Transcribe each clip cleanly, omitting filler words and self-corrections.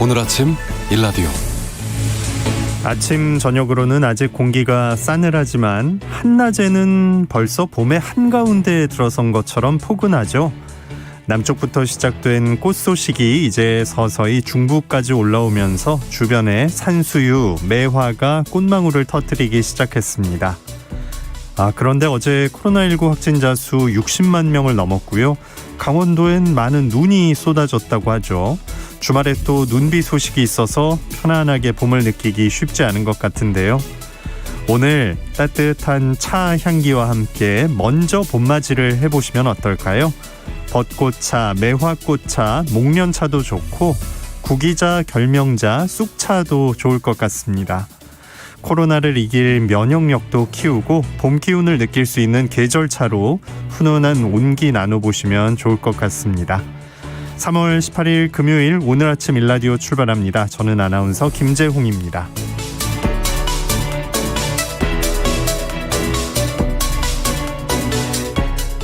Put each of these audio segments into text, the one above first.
오늘 아침 일라디오. 아침 저녁으로는 아직 공기가 싸늘하지만 한낮에는 벌써 봄의 한가운데에 들어선 것처럼 포근하죠. 남쪽부터 시작된 꽃 소식이 이제 서서히 중부까지 올라오면서 주변에 산수유, 매화가 꽃망울을 터뜨리기 시작했습니다. 그런데 어제 코로나19 확진자 수 60만 명을 넘었고요. 강원도엔 많은 눈이 쏟아졌다고 하죠. 주말에 또 눈비 소식이 있어서 편안하게 봄을 느끼기 쉽지 않은 것 같은데요. 오늘 따뜻한 차 향기와 함께 먼저 봄맞이를 해보시면 어떨까요? 벚꽃차, 매화꽃차, 목련차도 좋고 구기자, 결명자, 쑥차도 좋을 것 같습니다. 코로나를 이길 면역력도 키우고 봄 기운을 느낄 수 있는 계절차로 훈훈한 온기 나눠보시면 좋을 것 같습니다. 3월 18일 금요일 오늘 아침 일라디오 출발합니다. 저는 아나운서 김재홍입니다.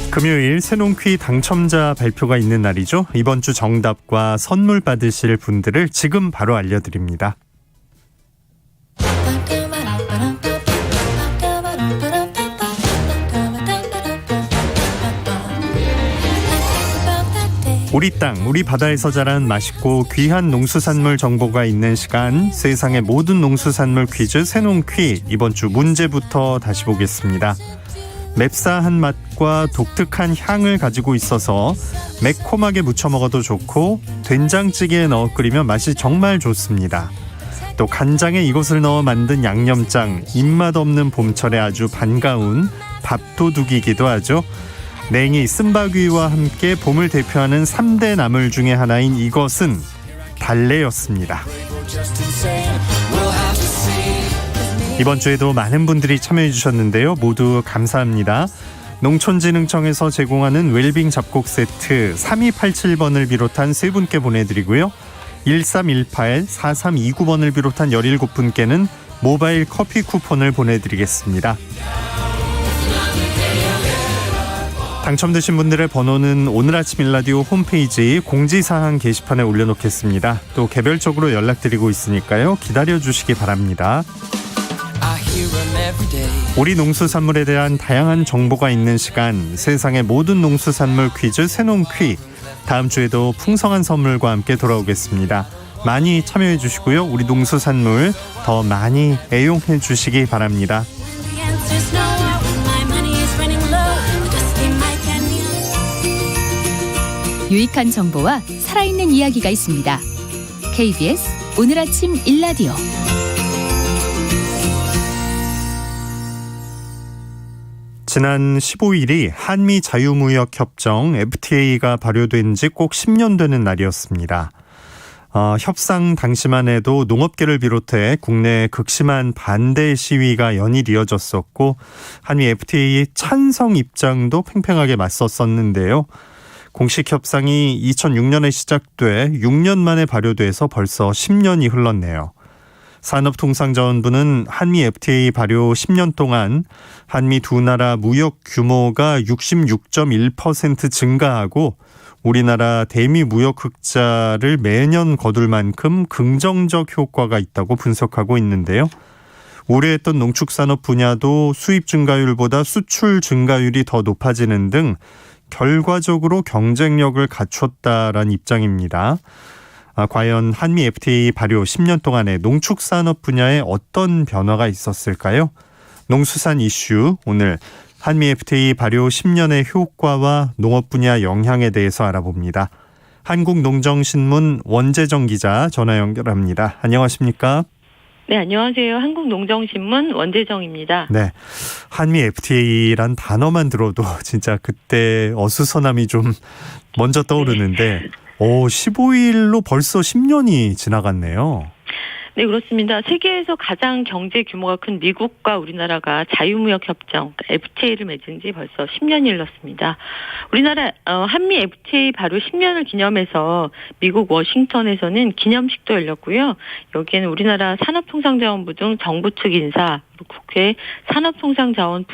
금요일 새농퀴 당첨자 발표가 있는 날이죠. 이번 주 정답과 선물 받으실 분들을 지금 바로 알려드립니다. 우리 땅, 우리 바다에서 자란 맛있고 귀한 농수산물 정보가 있는 시간, 세상의 모든 농수산물 퀴즈 새농퀴. 이번 주 문제부터 다시 보겠습니다. 맵싸한 맛과 독특한 향을 가지고 있어서 매콤하게 무쳐 먹어도 좋고 된장찌개에 넣어 끓이면 맛이 정말 좋습니다. 또 간장에 이것을 넣어 만든 양념장, 입맛 없는 봄철에 아주 반가운 밥도둑이기도 하죠. 냉이, 쓴바귀와 함께 봄을 대표하는 3대 나물 중에 하나인 이것은 달래였습니다. 이번 주에도 많은 분들이 참여해 주셨는데요. 모두 감사합니다. 농촌진흥청에서 제공하는 웰빙 잡곡 세트 3287번을 비롯한 3분께 보내드리고요. 1318, 4329번을 비롯한 17분께는 모바일 커피 쿠폰을 보내드리겠습니다. 당첨되신 분들의 번호는 오늘 아침 일라디오 홈페이지 공지사항 게시판에 올려놓겠습니다. 또 개별적으로 연락드리고 있으니까요. 기다려주시기 바랍니다. 우리 농수산물에 대한 다양한 정보가 있는 시간, 세상의 모든 농수산물 퀴즈 새농퀴. 다음 주에도 풍성한 선물과 함께 돌아오겠습니다. 많이 참여해 주시고요. 우리 농수산물 더 많이 애용해 주시기 바랍니다. 유익한 정보와 살아있는 이야기가 있습니다. KBS 오늘 아침 일라디오. 지난 15일이 한미 자유무역협정 FTA가 발효된 지 꼭 10년 되는 날이었습니다. 협상 당시만 해도 농업계를 비롯해 국내 극심한 반대 시위가 연일 이어졌었고 한미 FTA 찬성 입장도 팽팽하게 맞섰었는데요. 공식 협상이 2006년에 시작돼 6년 만에 발효돼서 벌써 10년이 흘렀네요. 산업통상자원부는 한미 FTA 발효 10년 동안 한미 두 나라 무역 규모가 66.1% 증가하고 우리나라 대미 무역 흑자를 매년 거둘 만큼 긍정적 효과가 있다고 분석하고 있는데요. 우려했던 농축산업 분야도 수입 증가율보다 수출 증가율이 더 높아지는 등 결과적으로 경쟁력을 갖췄다라는 입장입니다. 과연 한미 FTA 발효 10년 동안에 농축산업 분야에 어떤 변화가 있었을까요? 농수산 이슈, 오늘 한미 FTA 발효 10년의 효과와 농업 분야 영향에 대해서 알아봅니다. 한국농정신문 원재정 기자 전화 연결합니다. 안녕하십니까? 네, 안녕하세요. 한국농정신문 원재정입니다. 네, 한미 FTA란 단어만 들어도 진짜 그때 어수선함이 좀 먼저 떠오르는데 15일로 벌써 10년이 지나갔네요. 네, 그렇습니다. 세계에서 가장 경제 규모가 큰 미국과 우리나라가 자유무역협정 FTA를 맺은 지 벌써 10년이 흘렀습니다. 우리나라 한미 FTA 바로 10년을 기념해서 미국 워싱턴에서는 기념식도 열렸고요. 여기에는 우리나라 산업통상자원부 등 정부 측 인사, 국회 산업통상자원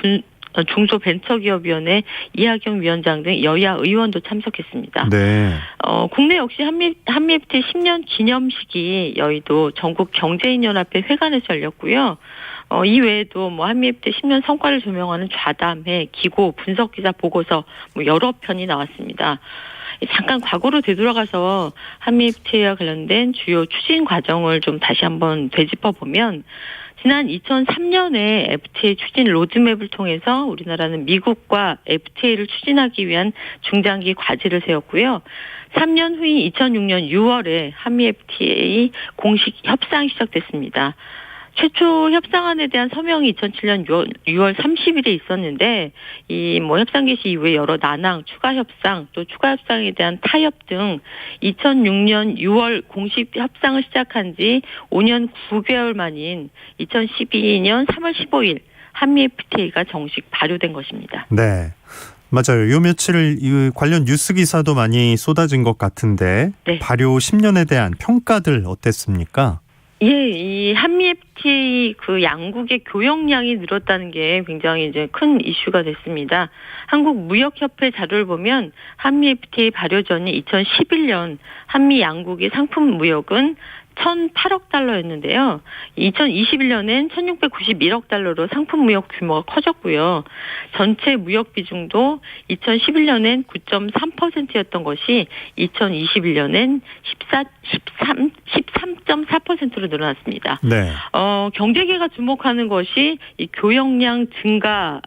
중소벤처기업위원회 이하경 위원장 등 여야 의원도 참석했습니다. 네. 국내 역시 한미 FTA 10년 기념식이 여의도 전국 경제인연합회 회관에서 열렸고요. 이 외에도 한미 FTA 10년 성과를 조명하는 좌담회, 기고, 분석기사 보고서 여러 편이 나왔습니다. 잠깐 과거로 되돌아가서 한미 FTA와 관련된 주요 추진 과정을 좀 다시 한번 되짚어보면 지난 2003년에 FTA 추진 로드맵을 통해서 우리나라는 미국과 FTA를 추진하기 위한 중장기 과제를 세웠고요. 3년 후인 2006년 6월에 한미 FTA 공식 협상이 시작됐습니다. 최초 협상안에 대한 서명이 2007년 6월 30일에 있었는데 이 협상 개시 이후에 여러 난항, 추가 협상, 또 추가 협상에 대한 타협 등 2006년 6월 공식 협상을 시작한 지 5년 9개월 만인 2012년 3월 15일 한미 FTA가 정식 발효된 것입니다. 네. 맞아요. 요 며칠 이 관련 뉴스 기사도 많이 쏟아진 것 같은데 네. 발효 10년에 대한 평가들 어땠습니까? 예, 이 한미 FTA 그 양국의 교역량이 늘었다는 게 굉장히 이제 큰 이슈가 됐습니다. 한국무역협회 자료를 보면 한미 FTA 발효 전인 2011년 한미 양국의 상품 무역은 1,008억 달러였는데요. 2021년엔 1,691억 달러로 상품 무역 규모가 커졌고요. 전체 무역 비중도 2011년엔 9.3%였던 것이 2021년엔 13.4%로 늘어났습니다. 네. 경제계가 주목하는 것이 이 교역량 증가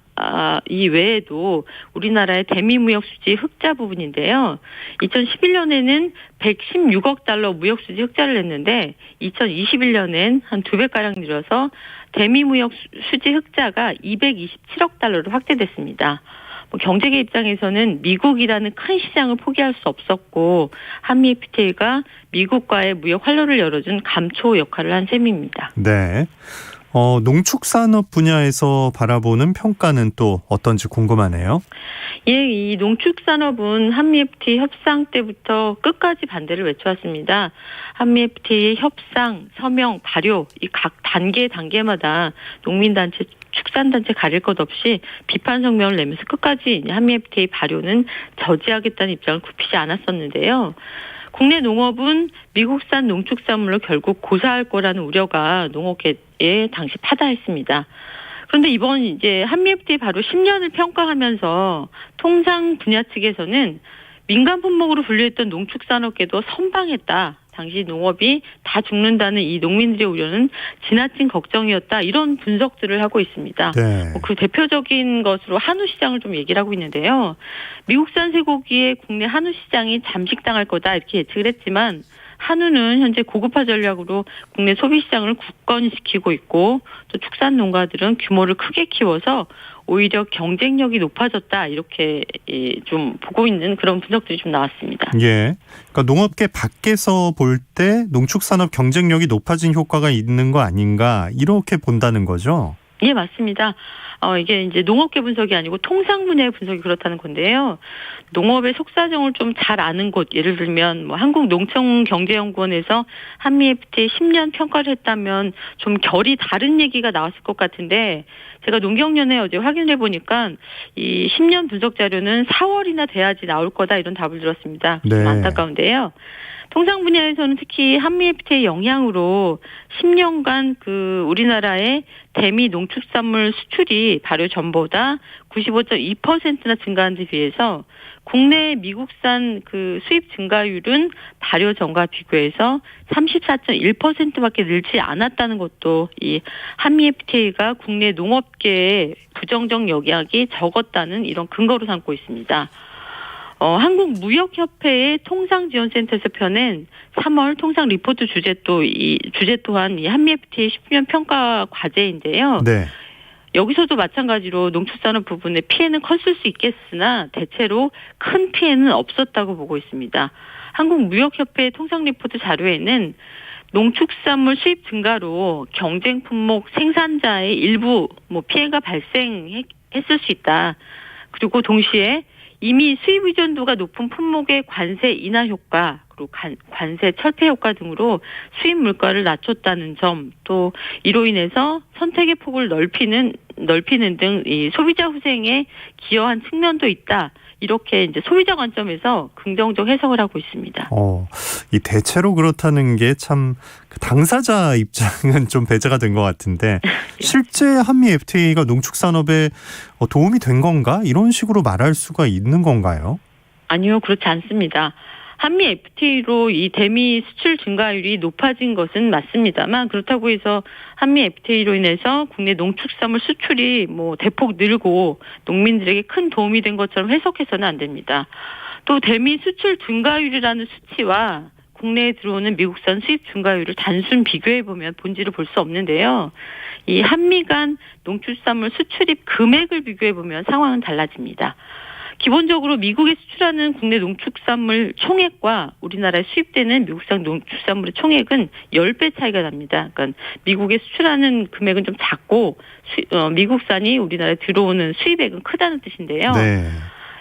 이 외에도 우리나라의 대미무역 수지 흑자 부분인데요. 2011년에는 116억 달러 무역 수지 흑자를 냈는데 2021년엔 한 2배가량 늘어서 대미무역 수지 흑자가 227억 달러로 확대됐습니다. 경제계 입장에서는 미국이라는 큰 시장을 포기할 수 없었고 한미 FTA가 미국과의 무역 활로를 열어준 감초 역할을 한 셈입니다. 네. 농축산업 분야에서 바라보는 평가는 또 어떤지 궁금하네요. 예, 이 농축산업은 한미 FTA 협상 때부터 끝까지 반대를 외쳐왔습니다. 한미 FTA 협상, 서명, 발효 이 각 단계마다 농민단체, 축산단체 가릴 것 없이 비판 성명을 내면서 끝까지 한미 FTA 발효는 저지하겠다는 입장을 굽히지 않았었는데요. 국내 농업은 미국산 농축산물로 결국 고사할 거라는 우려가 농업계에 당시 파다했습니다. 그런데 이번 이제 한미 FTA 바로 10년을 평가하면서 통상 분야 측에서는 민간 품목으로 분류했던 농축산업계도 선방했다. 당시 농업이 다 죽는다는 이 농민들의 우려는 지나친 걱정이었다. 이런 분석들을 하고 있습니다. 네. 그 대표적인 것으로 한우 시장을 좀 얘기를 하고 있는데요. 미국산 쇠고기의 국내 한우 시장이 잠식당할 거다 이렇게 예측을 했지만 한우는 현재 고급화 전략으로 국내 소비 시장을 굳건시키고 있고 또 축산 농가들은 규모를 크게 키워서 오히려 경쟁력이 높아졌다 이렇게 좀 보고 있는 그런 분석들이 좀 나왔습니다. 예, 그러니까 농업계 밖에서 볼 때 농축산업 경쟁력이 높아진 효과가 있는 거 아닌가 이렇게 본다는 거죠? 예, 맞습니다. 이게 이제 농업계 분석이 아니고 통상 분야의 분석이 그렇다는 건데요. 농업의 속사정을 좀 잘 아는 곳, 예를 들면 한국농촌경제연구원에서 한미 FTA 10년 평가를 했다면 좀 결이 다른 얘기가 나왔을 것 같은데 제가 농경연에 어제 확인해 보니까 이 10년 분석 자료는 4월이나 돼야지 나올 거다 이런 답을 들었습니다. 좀 네. 안타까운데요. 통상 분야에서는 특히 한미 FTA 영향으로 10년간 그 우리나라의 대미 농축산물 수출이 발효 전보다 95.2%나 증가한 데 비해서 국내 미국산 그 수입 증가율은 발효 전과 비교해서 34.1%밖에 늘지 않았다는 것도 이 한미 FTA가 국내 농업계의 부정적 영향이 적었다는 이런 근거로 삼고 있습니다. 한국무역협회의 통상지원센터에서 펴낸 3월 통상 리포트 주제 또한 이 한미 FTA 10년 평가 과제인데요. 네. 여기서도 마찬가지로 농축산업 부분의 피해는 컸을 수 있겠으나 대체로 큰 피해는 없었다고 보고 있습니다. 한국무역협회 통상 리포트 자료에는 농축산물 수입 증가로 경쟁 품목 생산자의 일부 피해가 발생했을 수 있다. 그리고 동시에 이미 수입 의존도가 높은 품목의 관세 인하 효과, 그리고 관세 철폐 효과 등으로 수입 물가를 낮췄다는 점, 또 이로 인해서 선택의 폭을 넓히는 등 이 소비자 후생에 기여한 측면도 있다. 이렇게 이제 소비자 관점에서 긍정적 해석을 하고 있습니다. 이 대체로 그렇다는 게 참 당사자 입장은 좀 배제가 된 것 같은데 실제 한미 FTA가 농축산업에 도움이 된 건가? 이런 식으로 말할 수가 있는 건가요? 아니요, 그렇지 않습니다. 한미 FTA로 이 대미 수출 증가율이 높아진 것은 맞습니다만 그렇다고 해서 한미 FTA로 인해서 국내 농축산물 수출이 대폭 늘고 농민들에게 큰 도움이 된 것처럼 해석해서는 안 됩니다. 또 대미 수출 증가율이라는 수치와 국내에 들어오는 미국산 수입 증가율을 단순 비교해보면 본질을 볼 수 없는데요. 이 한미 간 농축산물 수출입 금액을 비교해보면 상황은 달라집니다. 기본적으로 미국에 수출하는 국내 농축산물 총액과 우리나라에 수입되는 미국산 농축산물의 총액은 10배 차이가 납니다. 그러니까 미국에 수출하는 금액은 좀 작고 미국산이 우리나라에 들어오는 수입액은 크다는 뜻인데요. 네.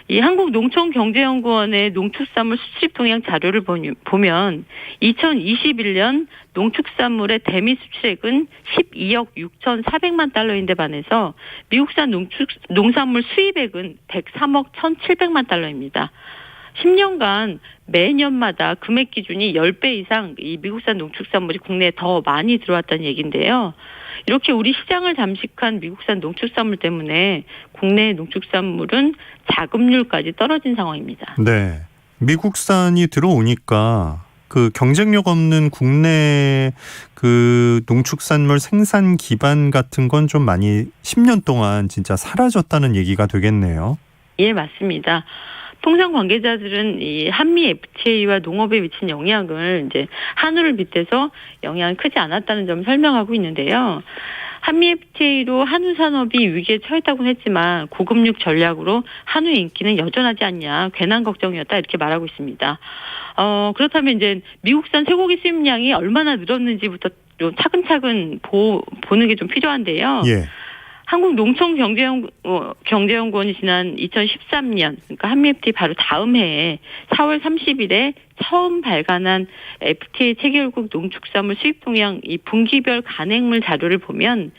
이 한국농촌경제연구원의 농축산물 수출입 동향 자료를 보면 2021년 농축산물의 대미 수출액은 12억 6,400만 달러인데 반해서 미국산 농산물 수입액은 103억 1,700만 달러입니다. 10년간 매년마다 금액 기준이 10배 이상 이 미국산 농축산물이 국내에 더 많이 들어왔다는 얘기인데요. 이렇게 우리 시장을 잠식한 미국산 농축산물 때문에 국내 농축산물은 자급률까지 떨어진 상황입니다. 네. 미국산이 들어오니까 그 경쟁력 없는 국내 그 농축산물 생산 기반 같은 건 좀 많이 10년 동안 진짜 사라졌다는 얘기가 되겠네요. 예, 맞습니다. 통상 관계자들은 이 한미 FTA와 농업에 미친 영향을 이제 한우를 빗대서 영향이 크지 않았다는 점을 설명하고 있는데요. 한미 FTA로 한우 산업이 위기에 처했다고는 했지만 고금육 전략으로 한우의 인기는 여전하지 않냐, 괜한 걱정이었다 이렇게 말하고 있습니다. 그렇다면 이제 미국산 쇠고기 수입량이 얼마나 늘었는지부터 좀 차근차근 보는 게 좀 필요한데요. 예. 한국농촌경제연구원이 지난 2013년, 그러니까 한미 FTA 바로 다음 해에 4월 30일에 처음 발간한 FTA 체결국 농축산물 수입 동향 이 분기별 간행물 자료를 보면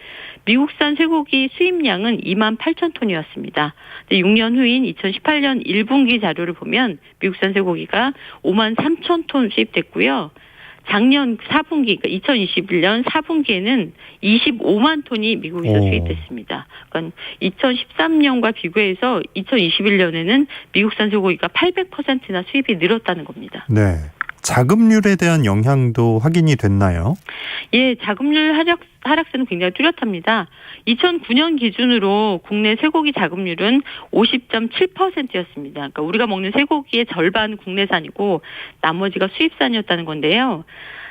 미국산 쇠고기 수입량은 2만 8천 톤이었습니다. 6년 후인 2018년 1분기 자료를 보면 미국산 쇠고기가 5만 3천 톤 수입됐고요. 작년 4분기, 그러니까 2021년 4분기에는 25만 톤이 미국에서 수입됐습니다. 그러니까 2013년과 비교해서 2021년에는 미국산 소고기가 800%나 수입이 늘었다는 겁니다. 네. 자급률에 대한 영향도 확인이 됐나요? 예, 자급률 하락세는 굉장히 뚜렷합니다. 2009년 기준으로 국내 쇠고기 자급률은 50.7%였습니다. 그러니까 우리가 먹는 쇠고기의 절반은 국내산이고 나머지가 수입산이었다는 건데요.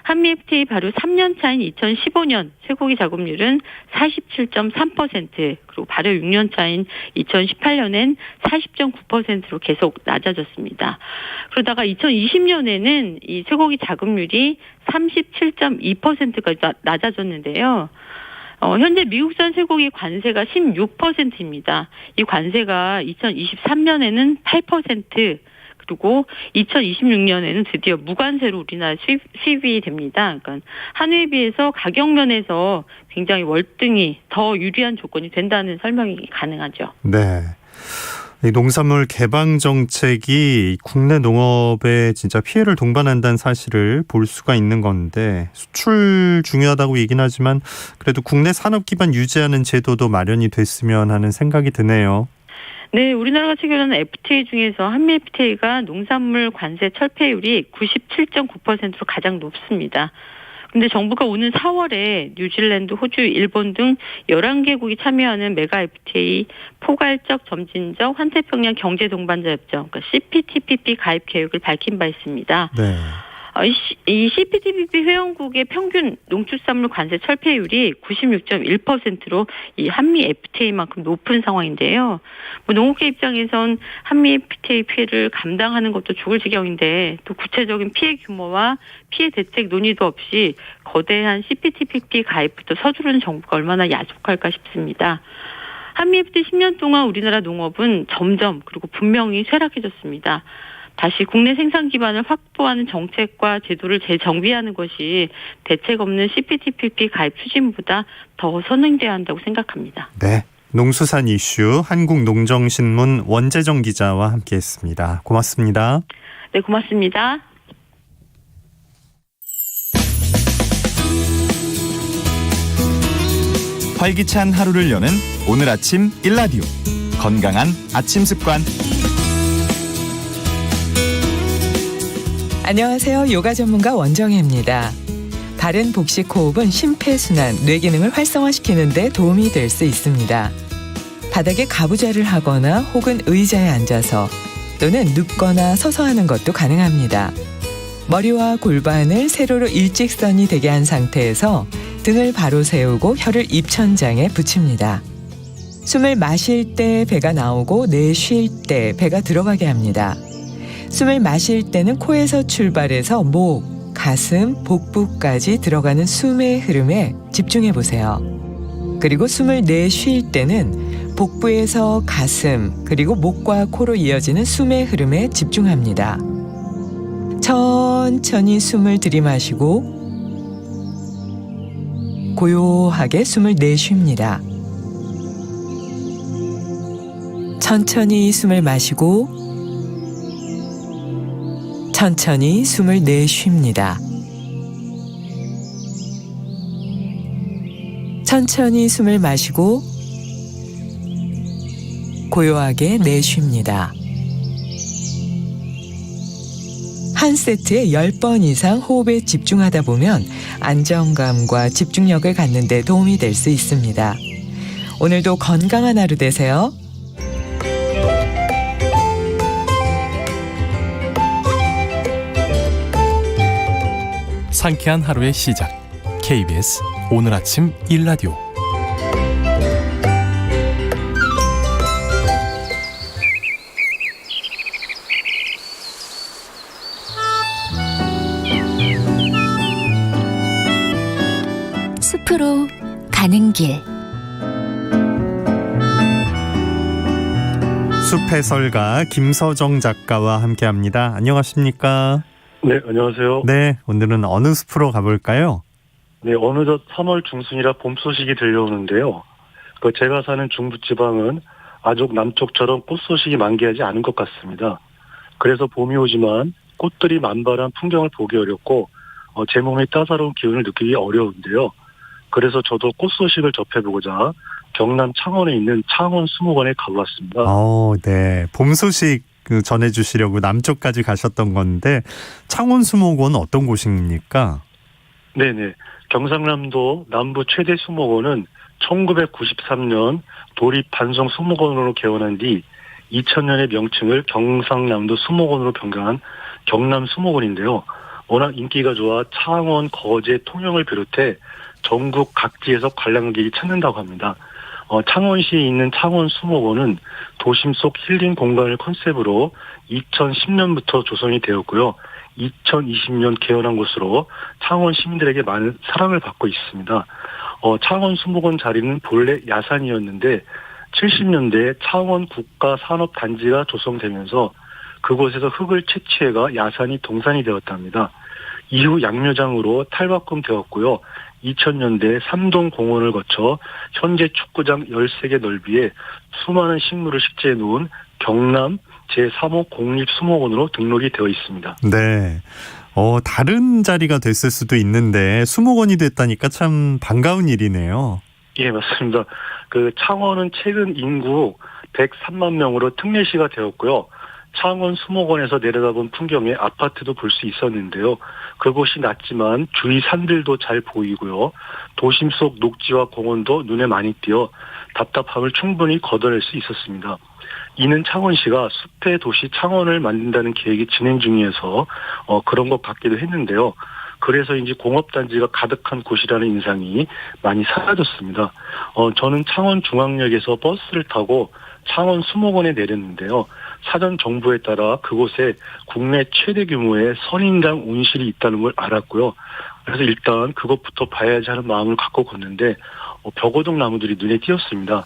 한미 FTA 바로 3년 차인 2015년 쇠고기 자급률은 47.3%, 그리고 바로 6년 차인 2018년엔 40.9%로 계속 낮아졌습니다. 그러다가 2020년에는 이 쇠고기 자급률이 37.2%까지 낮아졌는데요. 현재 미국산 쇠고기 관세가 16%입니다. 이 관세가 2023년에는 8%, 그리고 2026년에는 드디어 무관세로 우리나라 수입이 됩니다. 그러니까 한우에 비해서 가격 면에서 굉장히 월등히 더 유리한 조건이 된다는 설명이 가능하죠. 네. 이 농산물 개방 정책이 국내 농업에 진짜 피해를 동반한다는 사실을 볼 수가 있는 건데 수출 중요하다고 얘기는 하지만 그래도 국내 산업 기반 유지하는 제도도 마련이 됐으면 하는 생각이 드네요. 네, 우리나라가 체결하는 FTA 중에서 한미 FTA가 농산물 관세 철폐율이 97.9%로 가장 높습니다. 그런데 정부가 오는 4월에 뉴질랜드, 호주, 일본 등 11개국이 참여하는 메가 FTA 포괄적 점진적 환태평양 경제동반자 협정, 그러니까 CPTPP 가입 계획을 밝힌 바 있습니다. 네. 이 CPTPP 회원국의 평균 농축산물 관세 철폐율이 96.1%로 이 한미 FTA만큼 높은 상황인데요. 농업계 입장에선 한미 FTA 피해를 감당하는 것도 죽을 지경인데 또 구체적인 피해 규모와 피해 대책 논의도 없이 거대한 CPTPP 가입부터 서두르는 정부가 얼마나 야속할까 싶습니다. 한미 FTA 10년 동안 우리나라 농업은 점점 그리고 분명히 쇠락해졌습니다. 다시 국내 생산 기반을 확보하는 정책과 제도를 재정비하는 것이 대책 없는 CPTPP 가입 추진보다 더 선행돼야 한다고 생각합니다. 네, 농수산 이슈 한국농정신문 원재정 기자와 함께했습니다. 고맙습니다. 네, 고맙습니다. 활기찬 하루를 여는 오늘 아침 일라디오 건강한 아침 습관. 안녕하세요. 요가 전문가 원정혜입니다. 바른 복식 호흡은 심폐순환, 뇌 기능을 활성화시키는 데 도움이 될 수 있습니다. 바닥에 가부좌를 하거나 혹은 의자에 앉아서 또는 눕거나 서서 하는 것도 가능합니다. 머리와 골반을 세로로 일직선이 되게 한 상태에서 등을 바로 세우고 혀를 입천장에 붙입니다. 숨을 마실 때 배가 나오고 내쉴 때 배가 들어가게 합니다. 숨을 마실 때는 코에서 출발해서 목, 가슴, 복부까지 들어가는 숨의 흐름에 집중해 보세요. 그리고 숨을 내쉴 때는 복부에서 가슴, 그리고 목과 코로 이어지는 숨의 흐름에 집중합니다. 천천히 숨을 들이마시고 고요하게 숨을 내쉽니다. 천천히 숨을 마시고 천천히 숨을 내쉽니다. 천천히 숨을 마시고 고요하게 내쉽니다. 한 세트에 10번 이상 호흡에 집중하다 보면 안정감과 집중력을 갖는 데 도움이 될 수 있습니다. 오늘도 건강한 하루 되세요. 상쾌한 하루의 시작. KBS 오늘 아침 일라디오. 숲으로 가는 길. 숲 해설가 김서정 작가와 함께합니다. 안녕하십니까? 네, 안녕하세요. 네, 오늘은 어느 숲으로 가볼까요? 네, 어느덧 3월 중순이라 봄 소식이 들려오는데요. 제가 사는 중부지방은 아직 남쪽처럼 꽃 소식이 만개하지 않은 것 같습니다. 그래서 봄이 오지만 꽃들이 만발한 풍경을 보기 어렵고 제 몸에 따사로운 기운을 느끼기 어려운데요. 그래서 저도 꽃 소식을 접해보고자 경남 창원에 있는 창원 수목원에 가보았습니다. 네, 봄 소식 전해주시려고 남쪽까지 가셨던 건데 창원 수목원 어떤 곳입니까? 네네. 경상남도 남부 최대 수목원은 1993년 도립 반송 수목원으로 개원한 뒤 2000년의 명칭을 경상남도 수목원으로 변경한 경남 수목원인데요. 워낙 인기가 좋아 창원, 거제, 통영을 비롯해 전국 각지에서 관람객이 찾는다고 합니다. 창원시에 있는 창원 수목원은 도심 속 힐링 공간을 컨셉으로 2010년부터 조성이 되었고요. 2020년 개원한 곳으로 창원 시민들에게 많은 사랑을 받고 있습니다. 창원 수목원 자리는 본래 야산이었는데 70년대에 창원 국가산업단지가 조성되면서 그곳에서 흙을 채취해가 야산이 동산이 되었답니다. 이후 양묘장으로 탈바꿈되었고요. 2000년대 3동 공원을 거쳐 현재 축구장 13개 넓이에 수많은 식물을 식재해 놓은 경남 제3호 공립수목원으로 등록이 되어 있습니다. 네. 다른 자리가 됐을 수도 있는데 수목원이 됐다니까 참 반가운 일이네요. 예, 맞습니다. 창원은 최근 인구 103만 명으로 특례시가 되었고요. 창원 수목원에서 내려다본 풍경에 아파트도 볼 수 있었는데요. 그곳이 낮지만 주위 산들도 잘 보이고요. 도심 속 녹지와 공원도 눈에 많이 띄어 답답함을 충분히 걷어낼 수 있었습니다. 이는 창원시가 숲의 도시 창원을 만든다는 계획이 진행 중이어서 그런 것 같기도 했는데요. 그래서인지 공업단지가 가득한 곳이라는 인상이 많이 사라졌습니다. 저는 창원중앙역에서 버스를 타고 창원 수목원에 내렸는데요. 사전 정보에 따라 그곳에 국내 최대 규모의 선인장 온실이 있다는 걸 알았고요. 그래서 일단 그것부터 봐야지 하는 마음을 갖고 걷는데 벽오동 나무들이 눈에 띄었습니다.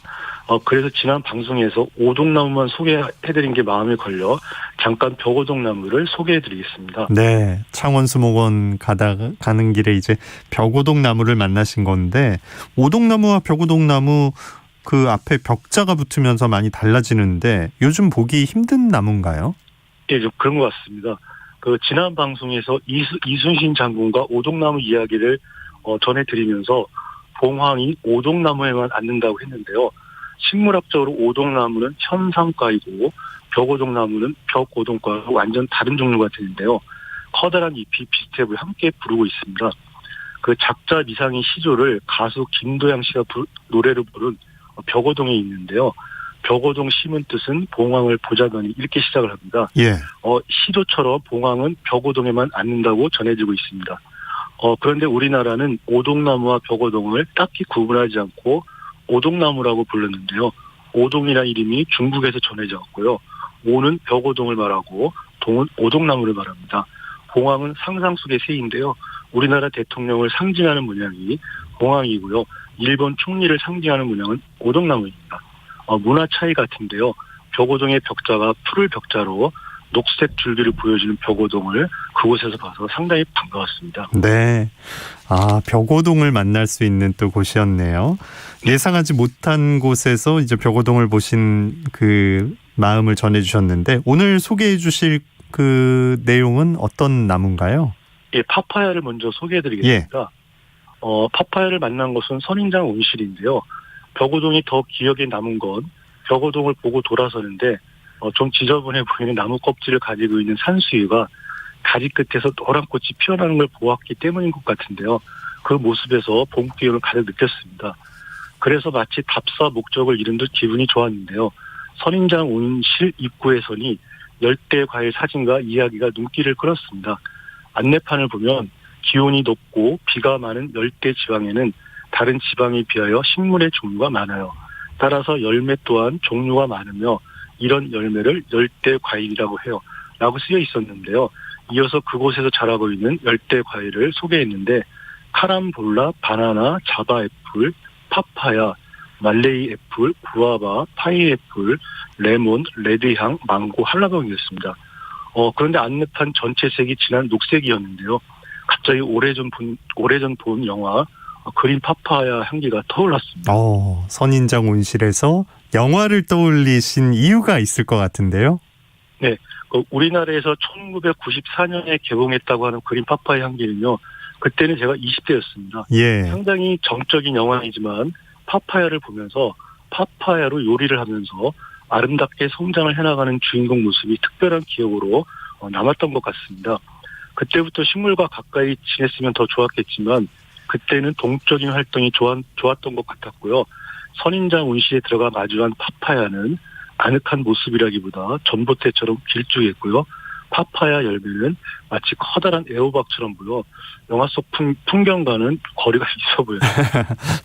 그래서 지난 방송에서 오동나무만 소개해드린 게 마음에 걸려 잠깐 벽오동나무를 소개해드리겠습니다. 네, 창원수목원 가는 길에 이제 벽오동 나무를 만나신 건데 오동나무와 벽오동나무 그 앞에 벽자가 붙으면서 많이 달라지는데 요즘 보기 힘든 나무인가요? 예, 좀 그런 것 같습니다. 그 지난 방송에서 이순신 장군과 오동나무 이야기를 전해드리면서 봉황이 오동나무에만 앉는다고 했는데요. 식물학적으로 오동나무는 현상과이고 벽오동나무는 벽오동과로 완전 다른 종류가 되는데요. 커다란 잎이 비스텝을 함께 부르고 있습니다. 그 작자 미상의 시조를 가수 김도양 씨가 노래를 부른 벽오동에 있는데요. 벽오동 심은 뜻은 봉황을 보자더니 이렇게 시작을 합니다. 예. 시조처럼 봉황은 벽오동에만 앉는다고 전해지고 있습니다. 그런데 우리나라는 오동나무와 벽오동을 딱히 구분하지 않고 오동나무라고 불렀는데요. 오동이라는 이름이 중국에서 전해져 왔고요. 오는 벽오동을 말하고 동은 오동나무를 말합니다. 봉황은 상상 속의 새인데요. 우리나라 대통령을 상징하는 문양이 봉황이고요. 일본 총리를 상징하는 문양은 오동나무입니다. 문화 차이 같은데요. 벽오동의 벽자가 푸를 벽자로 녹색 줄기를 보여주는 벽오동을 그곳에서 봐서 상당히 반가웠습니다. 네. 벽오동을 만날 수 있는 또 곳이었네요. 예상하지 못한 곳에서 이제 벽오동을 보신 그 마음을 전해주셨는데 오늘 소개해 주실 그 내용은 어떤 나무인가요? 예, 파파야를 먼저 소개해드리겠습니다. 파파야를 만난 곳은 선인장 온실인데요. 벽오동이 더 기억에 남은 건 벽오동을 보고 돌아서는데 좀 지저분해 보이는 나무 껍질을 가지고 있는 산수유가 가지 끝에서 노란 꽃이 피어나는 걸 보았기 때문인 것 같은데요. 그 모습에서 봄 기운을 가득 느꼈습니다. 그래서 마치 답사 목적을 이룬 듯 기분이 좋았는데요. 선인장 온실 입구에서니 열대 과일 사진과 이야기가 눈길을 끌었습니다. 안내판을 보면 기온이 높고 비가 많은 열대 지방에는 다른 지방에 비하여 식물의 종류가 많아요. 따라서 열매 또한 종류가 많으며 이런 열매를 열대 과일이라고 해요. 라고 쓰여 있었는데요. 이어서 그곳에서 자라고 있는 열대 과일을 소개했는데 카람볼라, 바나나, 자바애플, 파파야, 말레이 애플, 구아바, 파이애플, 레몬, 레드향, 망고, 한라봉이었습니다. 그런데 안내판 전체 색이 진한 녹색이었는데요. 갑자기 오래전 본 영화 그린 파파야 향기가 떠올랐습니다. 선인장 온실에서 영화를 떠올리신 이유가 있을 것 같은데요. 네, 우리나라에서 1994년에 개봉했다고 하는 그린 파파야 향기는요. 그때는 제가 20대였습니다. 예. 상당히 정적인 영화이지만 파파야를 보면서 파파야로 요리를 하면서 아름답게 성장을 해나가는 주인공 모습이 특별한 기억으로 남았던 것 같습니다. 그때부터 식물과 가까이 지냈으면 더 좋았겠지만 그때는 동적인 활동이 좋았던 것 같았고요. 선인장 온실에 들어가 마주한 파파야는 아늑한 모습이라기보다 전봇대처럼 길쭉했고요. 파파야 열매는 마치 커다란 애호박처럼 보여 영화 속 풍경과는 거리가 있어 보여요.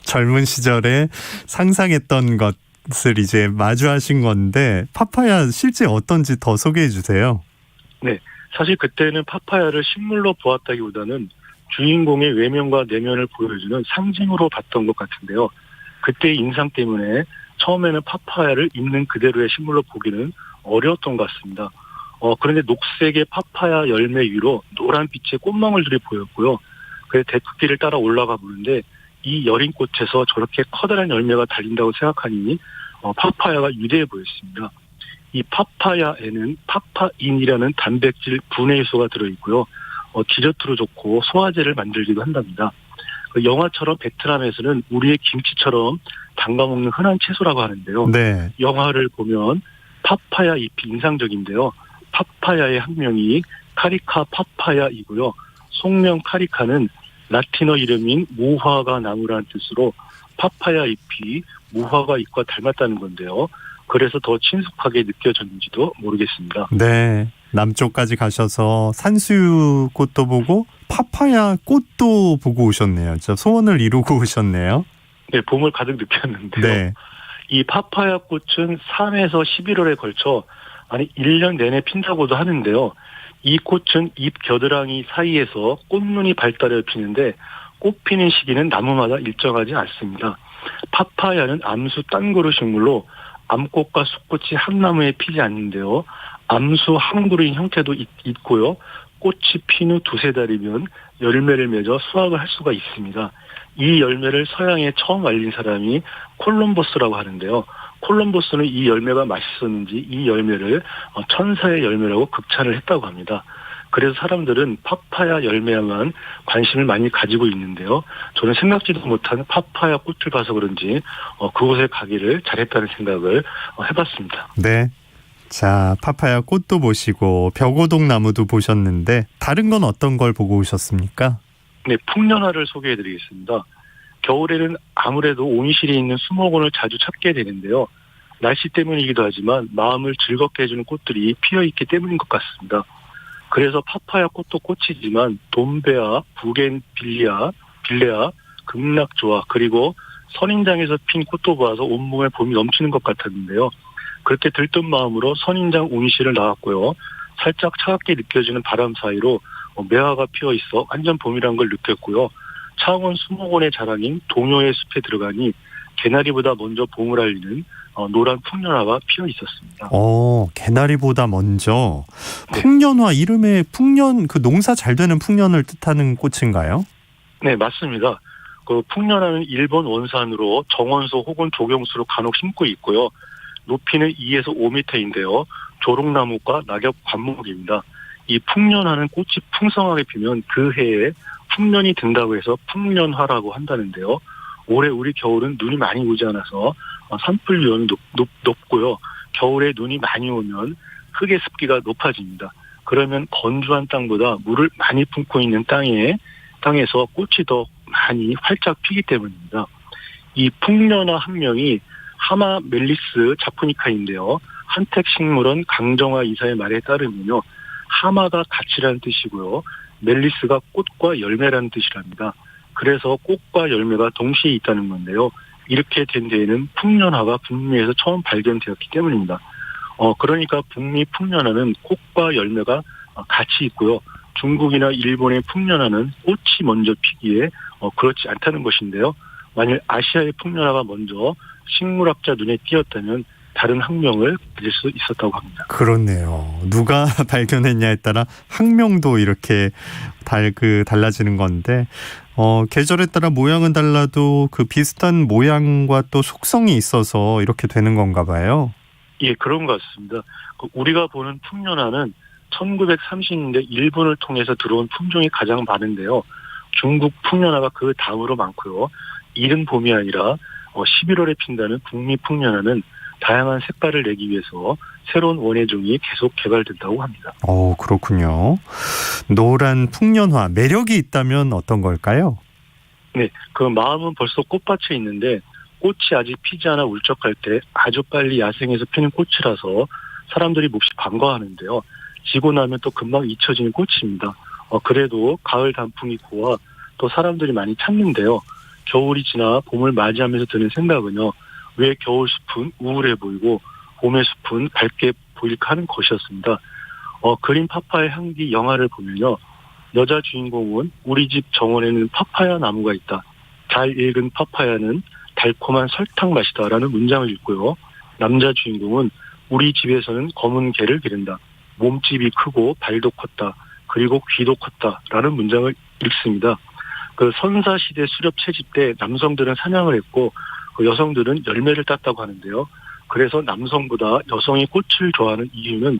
젊은 시절에 상상했던 것을 이제 마주하신 건데 파파야 실제 어떤지 더 소개해 주세요. 네, 사실 그때는 파파야를 식물로 보았다기보다는 주인공의 외면과 내면을 보여주는 상징으로 봤던 것 같은데요. 그때의 인상 때문에 처음에는 파파야를 있는 그대로의 식물로 보기는 어려웠던 것 같습니다. 그런데 녹색의 파파야 열매 위로 노란빛의 꽃망울들이 보였고요. 그래서 데크길을 따라 올라가 보는데 이 여린 꽃에서 저렇게 커다란 열매가 달린다고 생각하니 파파야가 위대해 보였습니다. 이 파파야에는 파파인이라는 단백질 분해 효소가 들어있고요. 디저트로 좋고 소화제를 만들기도 한답니다. 영화처럼 베트남에서는 우리의 김치처럼 담가먹는 흔한 채소라고 하는데요. 네. 영화를 보면 파파야 잎이 인상적인데요. 파파야의 학명이 카리카 파파야이고요. 속명 카리카는 라틴어 이름인 무화과 나무라는 뜻으로 파파야 잎이 무화과 잎과 닮았다는 건데요. 그래서 더 친숙하게 느껴졌는지도 모르겠습니다. 네. 남쪽까지 가셔서 산수유 꽃도 보고 파파야 꽃도 보고 오셨네요. 진짜 소원을 이루고 오셨네요. 네, 봄을 가득 느꼈는데요. 네. 이 파파야 꽃은 3에서 11월에 걸쳐 1년 내내 핀다고도 하는데요. 이 꽃은 잎 겨드랑이 사이에서 꽃눈이 발달해 피는데 꽃 피는 시기는 나무마다 일정하지 않습니다. 파파야는 암수 딴그루 식물로 암꽃과 숫꽃이 한 나무에 피지 않는데요. 암수 한 그루인 형태도 있고요. 꽃이 핀 후 두세 달이면 열매를 맺어 수확을 할 수가 있습니다. 이 열매를 서양에 처음 알린 사람이 콜럼버스라고 하는데요. 콜럼버스는 이 열매가 맛있었는지 이 열매를 천사의 열매라고 극찬을 했다고 합니다. 그래서 사람들은 파파야 열매에만 관심을 많이 가지고 있는데요. 저는 생각지도 못한 파파야 꽃을 봐서 그런지 그곳에 가기를 잘했다는 생각을 해봤습니다. 네. 자, 파파야 꽃도 보시고 벽오동 나무도 보셨는데 다른 건 어떤 걸 보고 오셨습니까? 네, 풍년화를 소개해드리겠습니다. 겨울에는 아무래도 온실에 있는 수목원을 자주 찾게 되는데요. 날씨 때문이기도 하지만 마음을 즐겁게 해주는 꽃들이 피어있기 때문인 것 같습니다. 그래서 파파야 꽃도 꽃이지만 돈베아, 부겐빌레아, 극락조아 그리고 선인장에서 핀 꽃도 봐서 온몸에 봄이 넘치는 것 같았는데요. 그렇게 들뜬 마음으로 선인장 온실을 나왔고요. 살짝 차갑게 느껴지는 바람 사이로 매화가 피어있어 완전 봄이란 걸 느꼈고요. 창원 수목원의 자랑인 동요의 숲에 들어가니 개나리보다 먼저 봄을 알리는 노란 풍년화가 피어 있었습니다. 개나리보다 먼저. 네. 풍년화, 이름에 풍년, 그 농사 잘 되는 풍년을 뜻하는 꽃인가요? 네, 맞습니다. 그 풍년화는 일본 원산으로 정원소 혹은 조경수로 간혹 심고 있고요. 높이는 2에서 5m인데요. 조롱나무과 낙엽 관목입니다. 이 풍년화는 꽃이 풍성하게 피면 그 해에 풍년이 든다고 해서 풍년화라고 한다는데요. 올해 우리 겨울은 눈이 많이 오지 않아서 산불 위험이 높고요. 겨울에 눈이 많이 오면 흙의 습기가 높아집니다. 그러면 건조한 땅보다 물을 많이 품고 있는 땅에서 꽃이 더 많이 활짝 피기 때문입니다. 이 풍년화 학명이 하마멜리스 자포니카인데요. 한택식물원 강정화 이사의 말에 따르면요. 하마가 가치라는 뜻이고요. 멜리스가 꽃과 열매라는 뜻이랍니다. 그래서 꽃과 열매가 동시에 있다는 건데요. 이렇게 된 데에는 풍년화가 북미에서 처음 발견되었기 때문입니다. 그러니까 북미 풍년화는 꽃과 열매가 같이 있고요. 중국이나 일본의 풍년화는 꽃이 먼저 피기에 그렇지 않다는 것인데요. 만일 아시아의 풍년화가 먼저 식물학자 눈에 띄었다면 다른 학명을 가질 수 있었다고 합니다. 그렇네요. 누가 발견했냐에 따라 학명도 이렇게 달라지는 건데 계절에 따라 모양은 달라도 그 비슷한 모양과 또 속성이 있어서 이렇게 되는 건가 봐요. 예, 그런 것 같습니다. 우리가 보는 풍년화는 1930년대 일본을 통해서 들어온 품종이 가장 많은데요. 중국 풍년화가 그 다음으로 많고요. 이른 봄이 아니라 11월에 핀다는 북미 풍년화는 다양한 색깔을 내기 위해서 새로운 원예종이 계속 개발된다고 합니다. 그렇군요. 노란 풍년화, 매력이 있다면 어떤 걸까요? 네, 그 마음은 벌써 꽃밭에 있는데 꽃이 아직 피지 않아 울적할 때 아주 빨리 야생에서 피는 꽃이라서 사람들이 몹시 반가워하는데요. 지고 나면 또 금방 잊혀지는 꽃입니다. 그래도 가을 단풍이 고와 또 사람들이 많이 찾는데요. 겨울이 지나 봄을 맞이하면서 드는 생각은요. 왜 겨울 숲은 우울해 보이고 봄의 숲은 밝게 보일까 하는 것이었습니다. 그린 파파야 향기 영화를 보면요. 여자 주인공은 우리 집 정원에는 파파야 나무가 있다. 잘 익은 파파야는 달콤한 설탕 맛이다라는 문장을 읽고요. 남자 주인공은 우리 집에서는 검은 개를 기른다. 몸집이 크고 발도 컸다. 그리고 귀도 컸다라는 문장을 읽습니다. 그 선사시대 수렵 채집 때 남성들은 사냥을 했고 그 여성들은 열매를 땄다고 하는데요. 그래서 남성보다 여성이 꽃을 좋아하는 이유는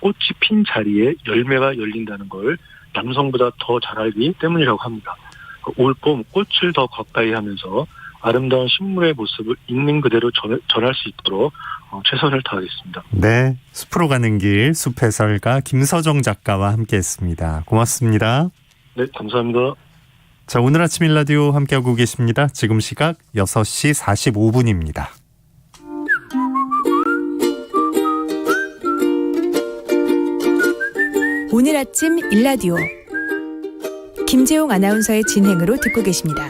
꽃이 핀 자리에 열매가 열린다는 걸 남성보다 더 잘 알기 때문이라고 합니다. 올봄 꽃을 더 가까이 하면서 아름다운 식물의 모습을 있는 그대로 전할 수 있도록 최선을 다하겠습니다. 네, 숲으로 가는 길 숲해설가 김서정 작가와 함께했습니다. 고맙습니다. 네, 감사합니다. 자, 오늘 아침 일라디오 함께하고 계십니다. 지금 시각 6시 45분입니다. 오늘 아침 일라디오 김재용 아나운서의 진행으로 듣고 계십니다.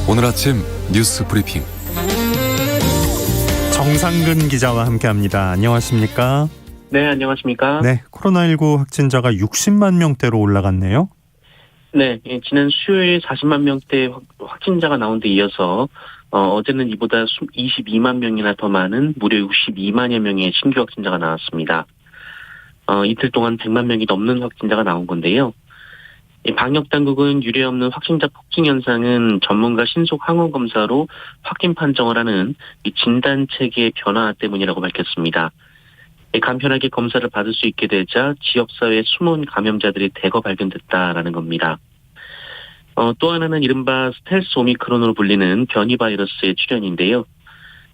오늘 아침 뉴스 브리핑 정상근 기자와 함께합니다. 안녕하십니까? 네, 안녕하십니까? 네, 코로나19 확진자가 60만 명대로 올라갔네요. 네, 지난 수요일 40만 명대 확진자가 나온 데 이어서 어제는 이보다 22만 명이나 더 많은 무려 62만여 명의 신규 확진자가 나왔습니다. 이틀 동안 100만 명이 넘는 확진자가 나온 건데요. 방역당국은 유례없는 확진자 폭증 현상은 전문가 신속 항원 검사로 확진 판정을 하는 이 진단체계의 변화 때문이라고 밝혔습니다. 간편하게 검사를 받을 수 있게 되자 지역사회의 숨은 감염자들이 대거 발견됐다라는 겁니다. 또 하나는 이른바 스텔스 오미크론으로 불리는 변이 바이러스의 출현인데요.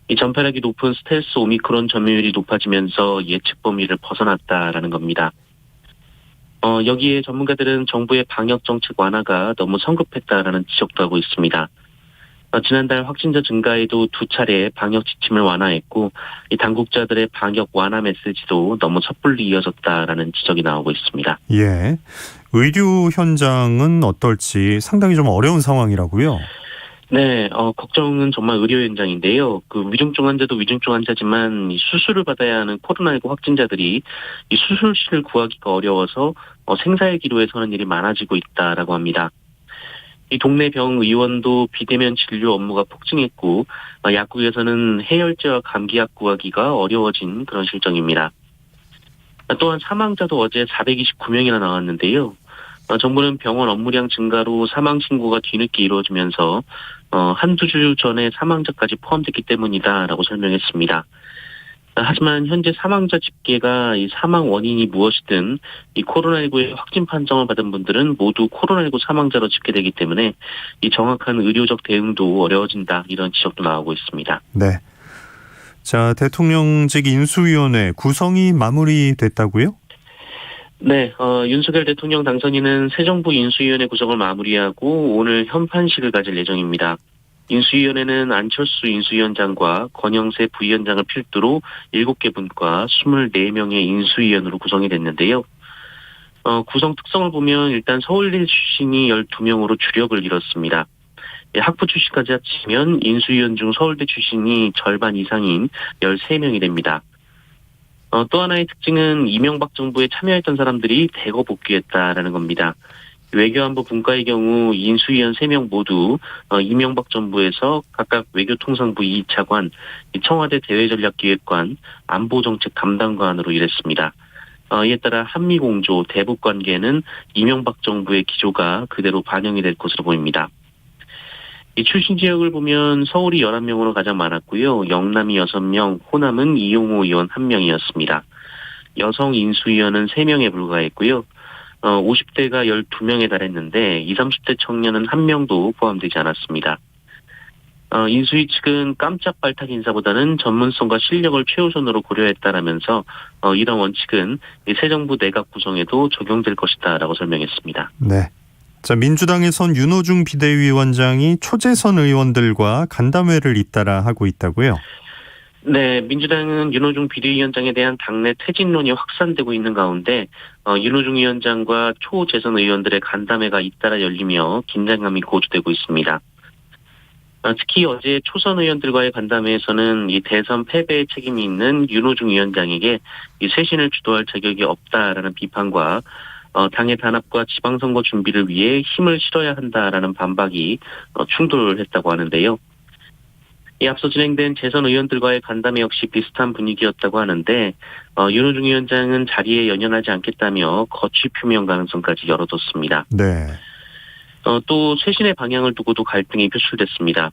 이 전파력이 높은 스텔스 오미크론 점유율이 높아지면서 예측 범위를 벗어났다라는 겁니다. 여기에 전문가들은 정부의 방역 정책 완화가 너무 성급했다라는 지적도 하고 있습니다. 지난달 확진자 증가에도 2차례 방역 지침을 완화했고 이 당국자들의 방역 완화 메시지도 너무 섣불리 이어졌다라는 지적이 나오고 있습니다. 예, 의료 현장은 어떨지 상당히 좀 어려운 상황이라고요? 네, 걱정은 정말 의료 현장인데요. 그 위중증 환자도 위중증 환자지만 이 수술을 받아야 하는 코로나19 확진자들이 이 수술실을 구하기가 어려워서 생사의 기로에 서는 일이 많아지고 있다라고 합니다. 이 동네 병 의원도 비대면 진료 업무가 폭증했고 약국에서는 해열제와 감기약 구하기가 어려워진 그런 실정입니다. 또한 사망자도 어제 429명이나 나왔는데요. 정부는 병원 업무량 증가로 사망 신고가 뒤늦게 이루어지면서 한두 주 전에 사망자까지 포함됐기 때문이다라고 설명했습니다. 하지만 현재 사망자 집계가 이 사망 원인이 무엇이든 이 코로나19의 확진 판정을 받은 분들은 모두 코로나19 사망자로 집계되기 때문에 이 정확한 의료적 대응도 어려워진다 이런 지적도 나오고 있습니다. 네. 자, 대통령직 인수위원회 구성이 마무리됐다고요? 네, 윤석열 대통령 당선인은 새 정부 인수위원회 구성을 마무리하고 오늘 현판식을 가질 예정입니다. 인수위원회는 안철수 인수위원장과 권영세 부위원장을 필두로 7개 분과 24명의 인수위원으로 구성이 됐는데요. 구성 특성을 보면 일단 서울대 출신이 12명으로 주력을 이뤘습니다. 학부 출신까지 합치면 인수위원 중 서울대 출신이 절반 이상인 13명이 됩니다. 또 하나의 특징은 이명박 정부에 참여했던 사람들이 대거 복귀했다라는 겁니다. 외교안보 분과의 경우 인수위원 3명 모두 이명박 정부에서 각각 외교통상부 2차관, 청와대 대외전략기획관, 안보정책 담당관으로 일했습니다. 이에 따라 한미공조, 대북관계는 이명박 정부의 기조가 그대로 반영이 될 것으로 보입니다. 이 출신 지역을 보면 서울이 11명으로 가장 많았고요. 영남이 6명, 호남은 이용호 의원 1명이었습니다. 여성 인수위원은 3명에 불과했고요. 50대가 12명에 달했는데 20, 30대 청년은 1명도 포함되지 않았습니다. 인수위 측은 깜짝 발탁 인사보다는 전문성과 실력을 최우선으로 고려했다라면서 이런 원칙은 새 정부 내각 구성에도 적용될 것이다라고 설명했습니다. 네. 자, 민주당에선 윤호중 비대위원장이 초재선 의원들과 간담회를 잇따라 하고 있다고요? 네, 민주당은 윤호중 비대위원장에 대한 당내 퇴진론이 확산되고 있는 가운데 윤호중 위원장과 초재선 의원들의 간담회가 잇따라 열리며 긴장감이 고조되고 있습니다. 특히 어제 초선 의원들과의 간담회에서는 이 대선 패배의 책임이 있는 윤호중 위원장에게 이 쇄신을 주도할 자격이 없다라는 비판과 당의 단합과 지방선거 준비를 위해 힘을 실어야 한다라는 반박이 충돌했다고 하는데요. 이 앞서 진행된 재선 의원들과의 간담회 역시 비슷한 분위기였다고 하는데 윤호중 위원장은 자리에 연연하지 않겠다며 거취 표명 가능성까지 열어뒀습니다. 네. 또 쇄신의 방향을 두고도 갈등이 표출됐습니다.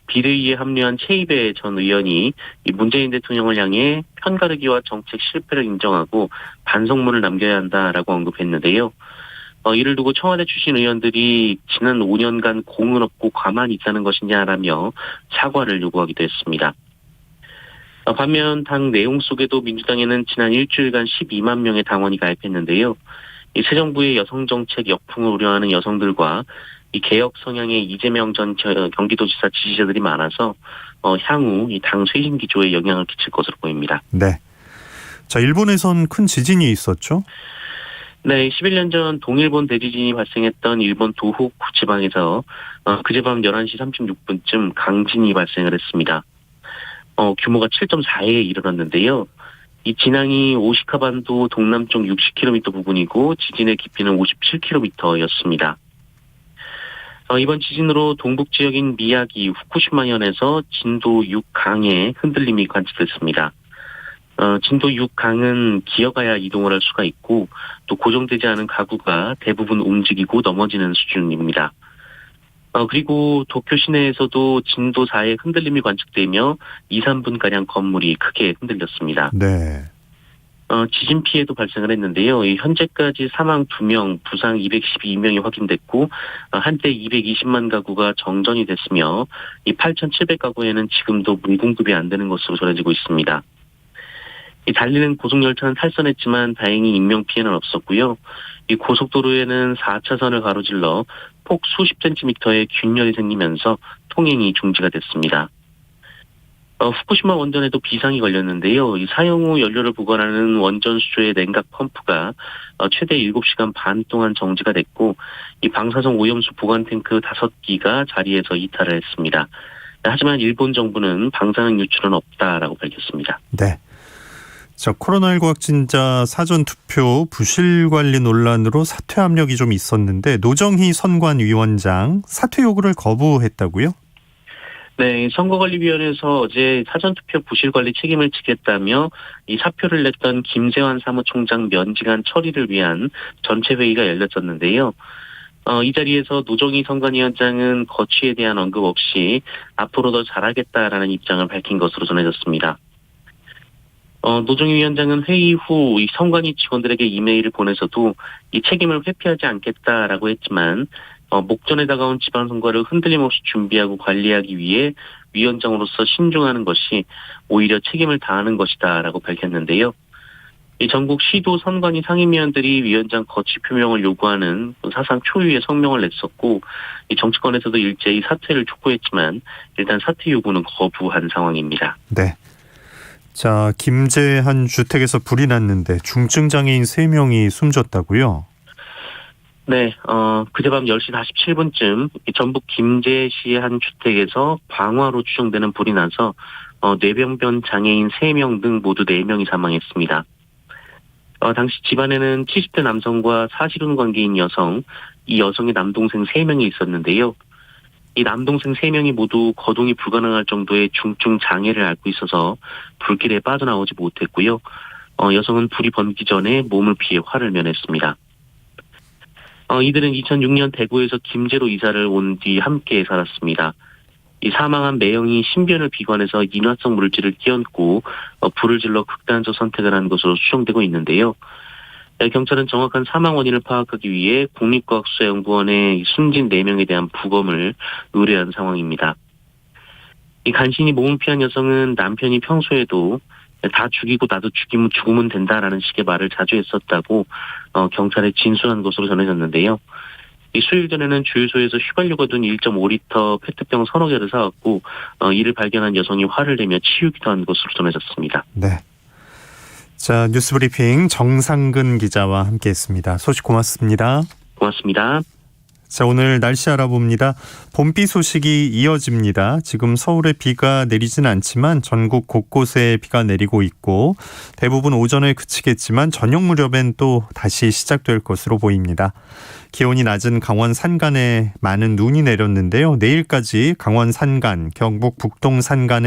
비대위에 합류한 최이배 전 의원이 이 문재인 대통령을 향해 편가르기와 정책 실패를 인정하고 반성문을 남겨야 한다라고 언급했는데요. 이를 두고 청와대 출신 의원들이 지난 5년간 공은 없고 가만히 있다는 것이냐라며 사과를 요구하기도 했습니다. 반면 당 내용 속에도 민주당에는 지난 일주일간 12만 명의 당원이 가입했는데요. 이 새 정부의 여성 정책 역풍을 우려하는 여성들과 이 개혁 성향의 이재명 전 경기도지사 지지자들이 많아서 향후 이 당 쇄신 기조에 영향을 끼칠 것으로 보입니다. 네. 자, 일본에선 큰 지진이 있었죠? 네, 11년 전 동일본 대지진이 발생했던 일본 도호쿠 지방에서 그제밤 11시 36분쯤 강진이 발생을 했습니다. 규모가 7.4에 이르렀는데요. 이 진앙이 오시카반도 동남쪽 60km 부근이고 지진의 깊이는 57km였습니다. 이번 지진으로 동북 지역인 미야기, 후쿠시마현에서 진도 6강의 흔들림이 관측됐습니다. 진도 6강은 기어가야 이동을 할 수가 있고 또 고정되지 않은 가구가 대부분 움직이고 넘어지는 수준입니다. 그리고 도쿄 시내에서도 진도 4의 흔들림이 관측되며 2, 3분가량 건물이 크게 흔들렸습니다. 네. 지진 피해도 발생을 했는데요. 현재까지 사망 2명, 부상 212명이 확인됐고 한때 220만 가구가 정전이 됐으며 이 8,700가구에는 지금도 물 공급이 안 되는 것으로 전해지고 있습니다. 이 달리는 고속열차는 탈선했지만 다행히 인명피해는 없었고요. 이 고속도로에는 4차선을 가로질러 폭 수십 센티미터의 균열이 생기면서 통행이 중지가 됐습니다. 후쿠시마 원전에도 비상이 걸렸는데요. 이 사용 후 연료를 보관하는 원전 수조의 냉각 펌프가 최대 7시간 반 동안 정지가 됐고 이 방사성 오염수 보관 탱크 5기가 자리에서 이탈을 했습니다. 하지만 일본 정부는 방사능 유출은 없다라고 밝혔습니다. 네. 자, 코로나19 확진자 사전투표 부실 관리 논란으로 사퇴 압력이 좀 있었는데 노정희 선관위원장 사퇴 요구를 거부했다고요? 네, 선거관리위원회에서 어제 사전투표 부실관리 책임을 지겠다며 이 사표를 냈던 김세환 사무총장 면직안 처리를 위한 전체 회의가 열렸었는데요. 이 자리에서 노정희 선관위원장은 거취에 대한 언급 없이 앞으로 더 잘하겠다라는 입장을 밝힌 것으로 전해졌습니다. 노정희 위원장은 회의 후 이 선관위 직원들에게 이메일을 보내서도 이 책임을 회피하지 않겠다라고 했지만 목전에 다가온 지방선거를 흔들림 없이 준비하고 관리하기 위해 위원장으로서 신중하는 것이 오히려 책임을 다하는 것이다라고 밝혔는데요. 이 전국 시도 선관위 상임위원들이 위원장 거취 표명을 요구하는 사상 초유의 성명을 냈었고 이 정치권에서도 일제히 사퇴를 촉구했지만 일단 사퇴 요구는 거부한 상황입니다. 네. 자, 김제한 주택에서 불이 났는데 중증 장애인 3명이 숨졌다고요? 네, 그제밤 10시 47분쯤 전북 김제시의 한 주택에서 방화로 추정되는 불이 나서 뇌병변 장애인 3명 등 모두 4명이 사망했습니다. 당시 집안에는 70대 남성과 사실혼 관계인 여성, 이 여성의 남동생 3명이 있었는데요. 이 남동생 3명이 모두 거동이 불가능할 정도의 중증 장애를 앓고 있어서 불길에 빠져나오지 못했고요. 여성은 불이 번기 전에 몸을 피해 화를 면했습니다. 이들은 2006년 대구에서 김제로 이사를 온 뒤 함께 살았습니다. 이 사망한 매형이 신변을 비관해서 인화성 물질을 끼얹고 불을 질러 극단적 선택을 한 것으로 추정되고 있는데요. 경찰은 정확한 사망 원인을 파악하기 위해 국립과학수사연구원에 숨진 4명에 대한 부검을 의뢰한 상황입니다. 이 간신히 몸을 피한 여성은 남편이 평소에도 다 죽이고 나도 죽으면 된다라는 식의 말을 자주 했었다고 경찰에 진술한 것으로 전해졌는데요. 이 수일 전에는 주유소에서 휘발유가 든 1.5리터 페트병 서너 개를 사왔고 이를 발견한 여성이 화를 내며 치우기도 한 것으로 전해졌습니다. 네. 자, 뉴스브리핑 정상근 기자와 함께했습니다. 소식 고맙습니다. 고맙습니다. 자, 오늘 날씨 알아봅니다. 봄비 소식이 이어집니다. 지금 서울에 비가 내리진 않지만 전국 곳곳에 비가 내리고 있고 대부분 오전에 그치겠지만 저녁 무렵엔 또 다시 시작될 것으로 보입니다. 기온이 낮은 강원 산간에 많은 눈이 내렸는데요. 내일까지 강원 산간, 경북 북동 산간에